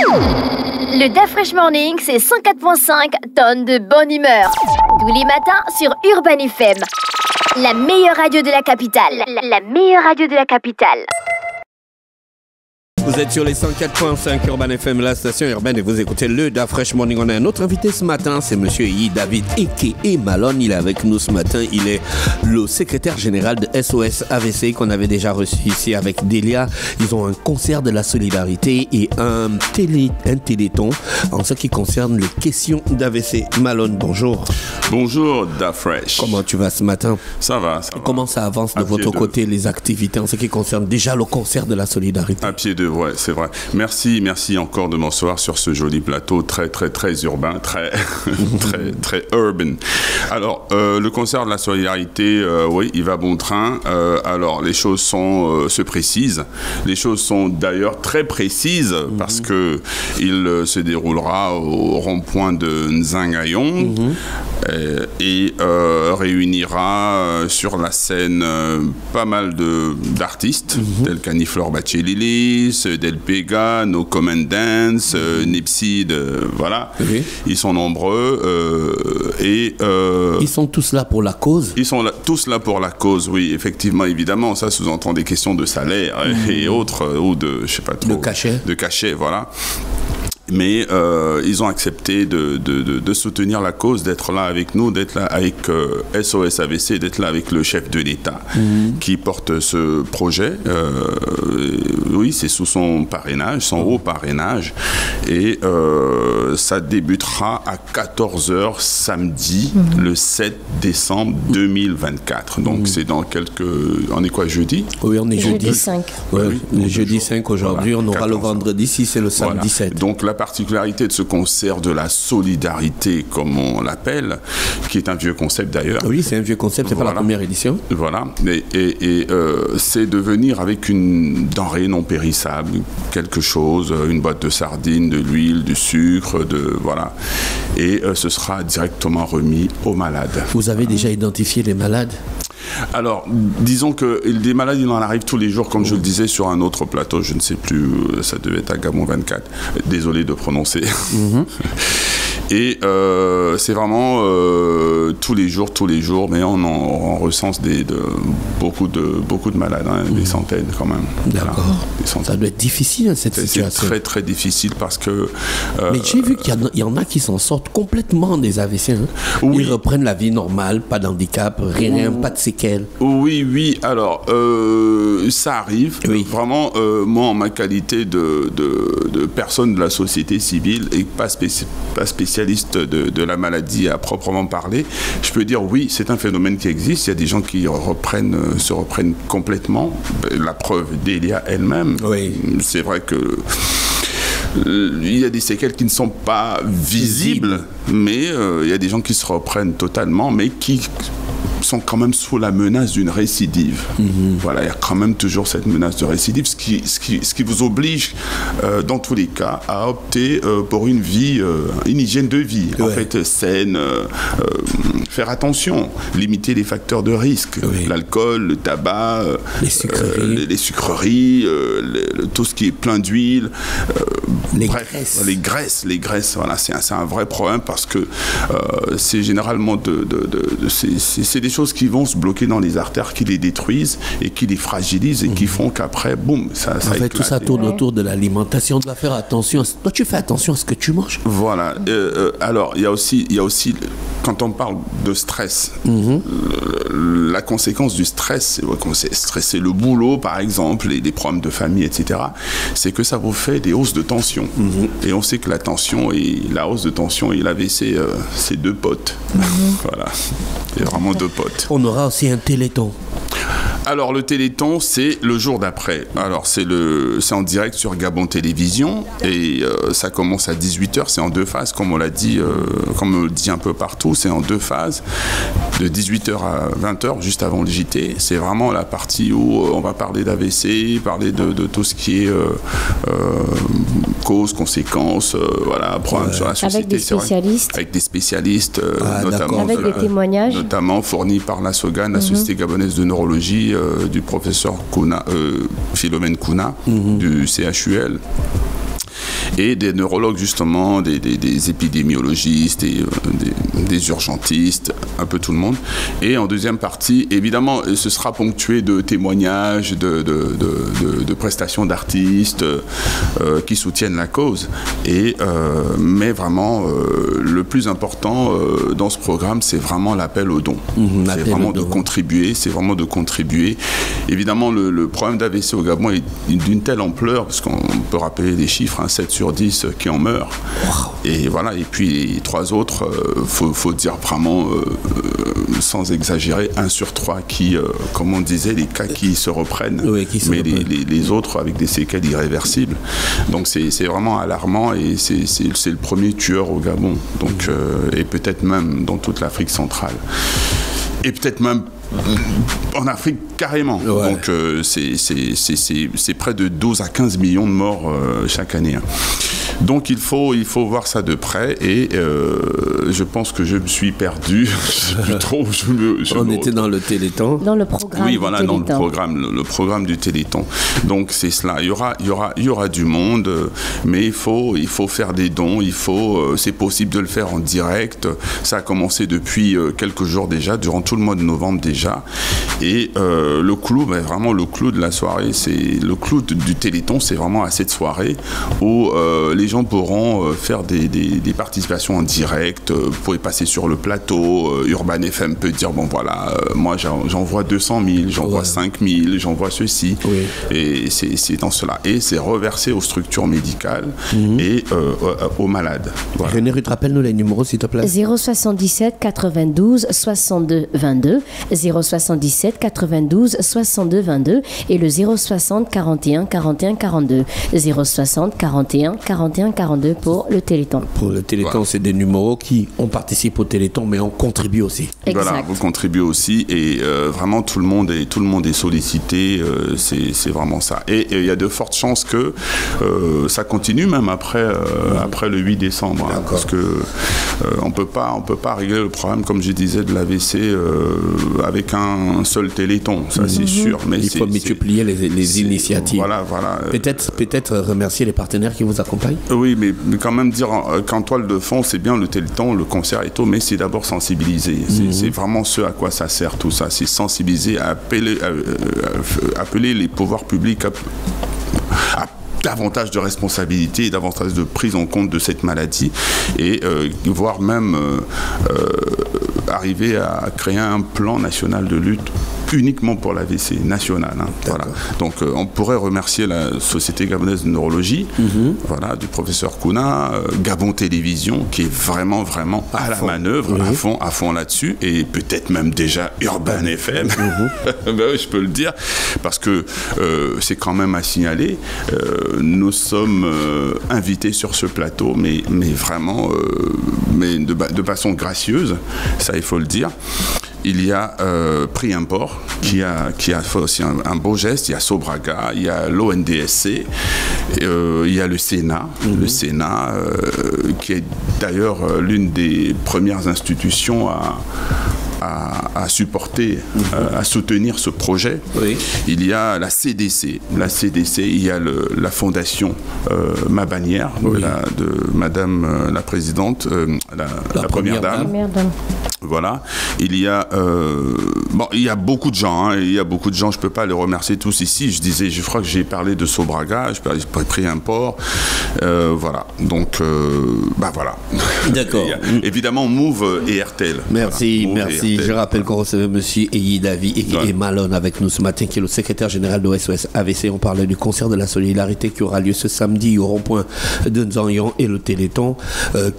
Le Da Fresh Morning, c'est 104.5 tonnes de bonne humeur. Tous les matins sur Urban FM. La meilleure radio de la capitale. La meilleure radio de la capitale. Vous êtes sur les 104.5 Urban FM, la station urbaine, et vous écoutez le Da Fresh Morning. On a un autre invité ce matin, c'est Monsieur I. David a.k.a. Malone. Il est avec nous ce matin. Il est le secrétaire général de SOS AVC qu'on avait déjà reçu ici avec Delia. Ils ont un concert de la solidarité et un téléthon en ce qui concerne les questions d'AVC. Malone, bonjour. Bonjour Da Fresh. Comment tu vas ce matin? Ça va, ça va. Comment ça avance de votre côté, les activités en ce qui concerne déjà le concert de la solidarité? À pied de ouais, c'est vrai. Merci encore de m'asseoir sur ce joli plateau très urbain, très urban. Alors, le concert de la solidarité, oui, il va bon train. Alors, les choses se précisent. Les choses sont d'ailleurs très précises parce que il se déroulera au rond-point de Nzangayon et réunira sur la scène pas mal d'artistes tels qu'Annie-Flore Bachelili, Del Pega, No Command Dance, Nipsey, voilà. Okay. Ils sont nombreux ils sont tous là pour la cause. Ils sont tous là pour la cause, oui, effectivement, évidemment. Ça sous-entend des questions de salaire et autres, ou de, je sais pas trop. De cachet, voilà. Mais ils ont accepté de soutenir la cause, d'être là avec nous, d'être là avec SOS AVC, d'être là avec le chef de l'État qui porte ce projet. Oui, c'est sous son parrainage, son haut parrainage. Et ça débutera à 14h samedi, le 7 décembre 2024. Donc c'est dans on est quoi, jeudi? Oui, on est jeudi 5. Ouais, oui, le jeudi 5 aujourd'hui, voilà, on aura 14. Le vendredi 6 c'est le samedi 7. Donc la particularité de ce concert de la solidarité, comme on l'appelle, qui est un vieux concept d'ailleurs. Oui, c'est un vieux concept, c'est pas la première édition. Voilà, et c'est de venir avec une denrée non périssable, quelque chose, une boîte de sardines, de l'huile, du sucre, voilà. Et ce sera directement remis aux malades. Vous avez déjà identifié les malades? Alors, disons que des malades, il en arrive tous les jours, comme je le disais sur un autre plateau, je ne sais plus, ça devait être à Gabon 24. Désolé de prononcer. Et c'est vraiment tous les jours, mais on recense beaucoup de malades, des centaines quand même. D'accord. Voilà, ça doit être difficile cette situation. C'est très difficile parce que... mais j'ai vu qu'il y en a qui s'en sortent complètement des AVC. Oui. Ils reprennent la vie normale, pas d'handicap, rien, pas de séquelles. Oui. Alors, ça arrive. Oui. Vraiment, moi, en ma qualité de personne de la société civile et pas spécialiste de la maladie à proprement parler, je peux dire oui, c'est un phénomène qui existe. Il y a des gens qui se reprennent complètement. La preuve, Delia elle-même. Oui. C'est vrai que il y a des séquelles qui ne sont pas visibles, mais il y a des gens qui se reprennent totalement, mais qui sont quand même sous la menace d'une récidive. Voilà, il y a quand même toujours cette menace de récidive, ce qui vous oblige, dans tous les cas, à opter pour une hygiène de vie, en fait, saine, faire attention, limiter les facteurs de risque, l'alcool, le tabac, les sucreries, tout ce qui est plein d'huile, les graisses, voilà, c'est un vrai problème parce que c'est généralement c'est des choses qui vont se bloquer dans les artères, qui les détruisent et qui les fragilisent et qui font qu'après, boum, ça en fait, tout ça tourne autour de l'alimentation, de faire attention. Toi, tu fais attention à ce que tu manges. Voilà. Alors, il y a aussi, quand on parle de stress, la conséquence du stress, c'est stresser le boulot, par exemple, les problèmes de famille, etc., c'est que ça vous fait des hausses de tension. Et on sait que la hausse de tension et l'AVC, c'est deux potes. Voilà. C'est vraiment deux potes. On aura aussi un téléthon. Alors, le téléthon, c'est le jour d'après. Alors, c'est en direct sur Gabon Télévision et ça commence à 18h. C'est en deux phases, comme on l'a dit, comme on le dit un peu partout. C'est en deux phases, de 18h à 20h, juste avant le JT. C'est vraiment la partie où on va parler d'AVC, parler de tout ce qui est causes, conséquences, voilà, problèmes sur la société. Avec des spécialistes. Avec des spécialistes, notamment. Avec des témoignages. Notamment fournis par la SOGAN, la Société gabonaise de neurologie, du professeur Philomène Kouna, du CHUL. et des neurologues justement, des épidémiologistes, des urgentistes, un peu tout le monde. Et en deuxième partie, évidemment, ce sera ponctué de témoignages, de prestations d'artistes qui soutiennent la cause. Mais vraiment, le plus important dans ce programme, c'est vraiment l'appel aux dons. C'est vraiment de contribuer, Évidemment, le problème d'AVC au Gabon est d'une telle ampleur, parce qu'on peut rappeler des chiffres, 7 sur 10 qui en meurent. Wow. Et voilà, et puis les 3 autres, faut dire vraiment, sans exagérer, 1 sur 3 qui, comme on disait, les cas qui se reprennent, mais les autres avec des séquelles irréversibles. Donc c'est vraiment alarmant, et c'est le premier tueur au Gabon, donc, et peut-être même dans toute l'Afrique centrale. Et peut-être même en Afrique carrément. Ouais. Donc c'est près de 12 à 15 millions de morts chaque année. Donc il faut voir ça de près, et je pense que je me suis perdu. On était dans le Téléthon. Dans le programme. Oui, voilà, dans le programme du Téléthon. Donc c'est cela. Il y aura du monde, mais il faut faire des dons. C'est possible de le faire en direct. Ça a commencé depuis quelques jours déjà, durant tout le mois de novembre déjà. Et le clou, vraiment le clou de la soirée, c'est le clou du Téléthon, c'est vraiment à cette soirée où les gens pourront faire des participations en direct, vous pouvez passer sur le plateau, Urban FM peut dire, bon voilà, moi j'envoie 200 000, j'envoie 5 000, j'envoie ceci, et c'est dans cela. Et c'est reversé aux structures médicales et aux malades. Voilà. René, rappelle-nous les numéros s'il te plaît. 077 92 62 22, 077 92 62 22 et le 060 41 41 42, 060 41 41 42 pour le Téléthon. Pour le Téléthon, voilà. C'est des numéros on participe au Téléthon, mais on contribue aussi. Exact. Voilà, vous contribuez aussi, et vraiment tout le monde est sollicité, c'est vraiment ça. Et il y a de fortes chances que ça continue même après le 8 décembre, hein, parce que on peut pas régler le problème, comme je disais, de l'AVC avec un seul Téléthon, ça c'est sûr. Mais il faut multiplier les initiatives. Voilà. Peut-être remercier les partenaires qui vous accompagnent. Oui, mais quand même dire qu'en toile de fond, c'est bien le Téléthon, le concert et tout, mais c'est d'abord sensibiliser. C'est vraiment ce à quoi ça sert tout ça, c'est sensibiliser, appeler les pouvoirs publics à davantage de responsabilité et davantage de prise en compte de cette maladie, et voire même arriver à créer un plan national de lutte uniquement pour l'AVC national. Hein, voilà. Donc on pourrait remercier la Société gabonaise de neurologie, voilà, du professeur Kouna, Gabon Télévision, qui est vraiment à la manœuvre, à fond là-dessus, et peut-être même déjà Urban FM, je peux le dire, parce que c'est quand même à signaler. Nous sommes invités sur ce plateau, mais vraiment de façon gracieuse, ça il faut le dire. Il y a Prix Import qui a fait aussi un beau geste. Il y a Sobraga, il y a l'ONDSC, il y a le Sénat, qui est d'ailleurs l'une des premières institutions à supporter, à soutenir ce projet. Oui. Il y a la CDC, il y a la fondation Ma Bannière, de Madame la Présidente, la Première Dame. Voilà. Il y a beaucoup de gens, je ne peux pas les remercier tous ici. Je crois que j'ai parlé de Sobraga, j'ai pris un port. Voilà. Donc, voilà. D'accord. Évidemment, Move et RTL. Merci. Je rappelle qu'on recevait M. Eyi David et Malone avec nous ce matin, qui est le secrétaire général de SOS AVC. On parlait du concert de la solidarité qui aura lieu ce samedi au rond-point de Nzanyan et le Téléthon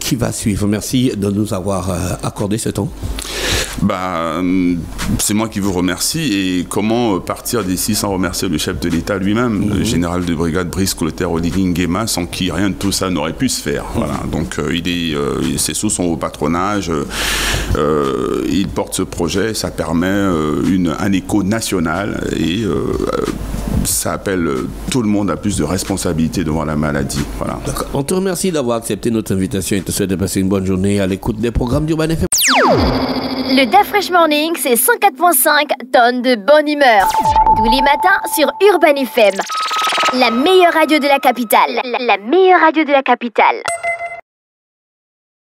qui va suivre. Merci de nous avoir accordé ce temps. C'est moi qui vous remercie, et comment partir d'ici sans remercier le chef de l'État lui-même, le général de brigade Brice Clotaire Oligui Nguema, sans qui rien de tout ça n'aurait pu se faire. Voilà. Donc c'est sous son haut patronage, il porte ce projet, ça permet un écho national, et ça appelle tout le monde à plus de responsabilité devant la maladie. Voilà. On te remercie d'avoir accepté notre invitation et te souhaite de passer une bonne journée à l'écoute des programmes d'Urban FM. Le Da Fresh Morning, c'est 104.5 tonnes de bonne humeur. Tous les matins sur Urban FM. La meilleure radio de la capitale. La meilleure radio de la capitale.